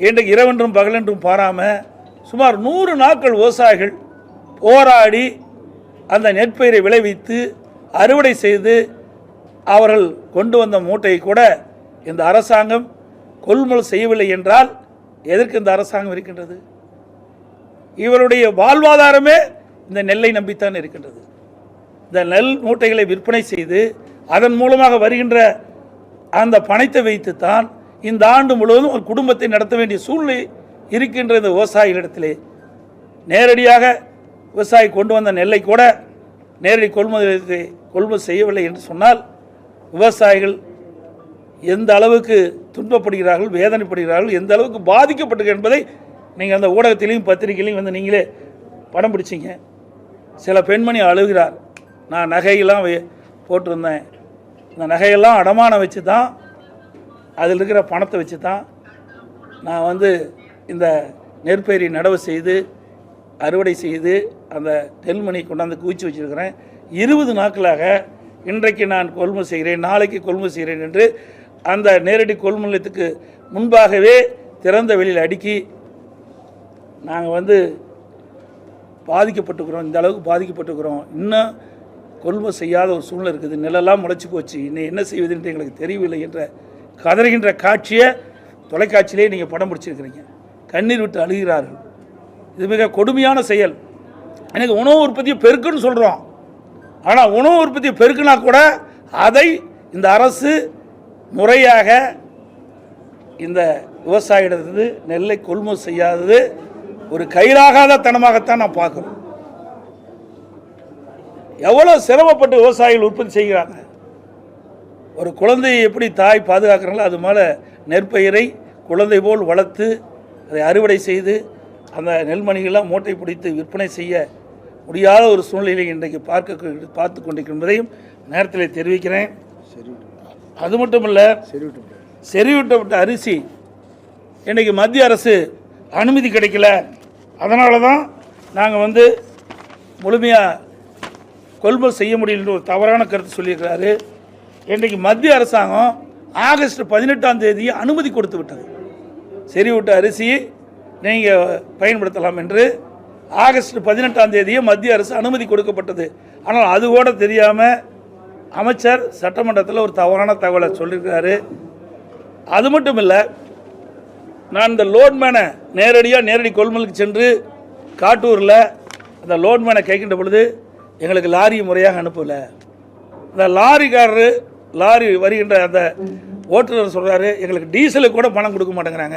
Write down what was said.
இன்றைக்கு இரவென்றும் பகலென்றும் பாராமல் சுமார் 100 நாட்கள் விவசாயிகள் போராடி அந்த நெற்பயிரை விளைவித்து அறுவடை செய்து அவர்கள் கொண்டு வந்த மூட்டையை கூட இந்த அரசாங்கம் கொள்முதல் செய்யவில்லை என்றால் எதற்கு இந்த அரசாங்கம் இருக்கின்றது? இவருடைய வாழ்வாதாரமே இந்த நெல்லை நம்பித்தான் இருக்கின்றது. இந்த நெல் மூட்டைகளை விற்பனை செய்து அதன் மூலமாக வருகின்ற அந்த பணத்தை வைத்துத்தான் இந்த ஆண்டு முழுவதும் ஒரு குடும்பத்தை நடத்த வேண்டிய சூழ்நிலை இருக்கின்ற இந்த விவசாயிகளிடத்திலே நேரடியாக விவசாயி கொண்டு வந்த நெல்லை கூட நேரடி கொள்முதல் செய்யவில்லை என்று சொன்னால் விவசாயிகள் எந்த அளவுக்கு துன்பப்படுகிறார்கள், வேதனைப்படுகிறார்கள், எந்த அளவுக்கு பாதிக்கப்பட்டு என்பதை நீங்கள் அந்த ஊடகத்திலையும் பத்திரிகையிலையும் வந்து நீங்களே படம் பிடிச்சிங்க. சில பெண்மணி அழுகிறார், நான் நகையெல்லாம் போட்டிருந்தேன், இந்த நகையெல்லாம் அடமானம் வச்சு தான், அதில் இருக்கிற பணத்தை வச்சு தான் நான் வந்து இந்த நெற்பயிரை நடவு செய்து அறுவடை செய்து அந்த நெல்மணி கொண்டாந்து குவிச்சு வச்சுருக்கிறேன். 20 நாட்களாக இன்றைக்கு நான் கொள்முதல் செய்கிறேன், நாளைக்கு கொள்முதல் செய்கிறேன் என்று அந்த நேரடி கொள்முதலத்துக்கு முன்பாகவே திறந்த வெளியில் அடுக்கி நாங்கள் வந்து பாதிக்கப்பட்டுக்கிறோம், இந்த அளவுக்கு பாதிக்கப்பட்டுக்கிறோம், இன்னும் கொள்முதல் செய்யாத ஒரு சூழ்நிலை இருக்குது, நிலெல்லாம் முளைச்சி போச்சு, இன்னும் என்ன செய்வது என்று எங்களுக்கு தெரியவில்லை என்ற கதறுகின்ற காட்சியை தொலைக்காட்சியிலே நீங்கள் படம் பிடிச்சிருக்கிறீங்க. கண்ணீர் விட்டு அழுகிறார்கள். இது மிக கொடுமையான செயல். எனக்கு உணவு உற்பத்தியை பெருக்குன்னு சொல்கிறோம், ஆனால் உணவு உற்பத்தியை பெருக்குனா கூட அதை இந்த அரசு முறையாக இந்த விவசாயிடத்து நெல்லை கொள்முதல் செய்யாதது ஒரு கையிலாகாத தனமாகத்தான் நான் பார்க்குறோம். எவ்வளோ சிரமப்பட்டு விவசாயிகள் உற்பத்தி செய்கிறாங்க. ஒரு குழந்தையை எப்படி தாய் பாதுகாக்கிறாங்களோ அது மேலே நெற்பயிரை குழந்தை போல் வளர்த்து அதை அறுவடை செய்து அந்த நெல்மணிகள்லாம் மூட்டை பிடித்து விற்பனை செய்ய முடியாத ஒரு சூழ்நிலையை இன்றைக்கு பார்த்து கொண்டிருக்கின்றதையும் நேரத்தில் தெரிவிக்கிறேன். அது மட்டும் இல்லை, செறிவூட்டப்பட்ட அரிசி இன்றைக்கி மத்திய அரசு அனுமதி கிடைக்கல, அதனால தான் நாங்கள் வந்து முழுமையாக கொள்முதல் செய்ய முடியலன்ற ஒரு தவறான கருத்து சொல்லியிருக்கிறாரு. இன்றைக்கு மத்திய அரசாங்கம் ஆகஸ்ட் 18ஆம் தேதி அனுமதி கொடுத்து விட்டது. செறிவூட்ட அரிசி நீங்கள் பயன்படுத்தலாம் என்று ஆகஸ்ட் 18ஆம் தேதியே மத்திய அரசு அனுமதி கொடுக்கப்பட்டது. ஆனால் அது கூட தெரியாமல் அமைச்சர் சட்டமன்றத்தில் ஒரு தவறான தகவலை சொல்லியிருக்கிறாரு. அது மட்டும் இல்லை, நான் இந்த லோட்மேனை நேரடி கொள்முதலுக்கு சென்று காட்டூரில் அந்த லோட்மேனை கேட்கின்ற பொழுது எங்களுக்கு லாரி முறையாக அனுப்பலை. இந்த லாரி வருகின்ற அந்த ஓட்டுநர் சொல்கிறாரு, எங்களுக்கு டீசலுக்கு கூட பணம் கொடுக்க மாட்டேங்கிறாங்க.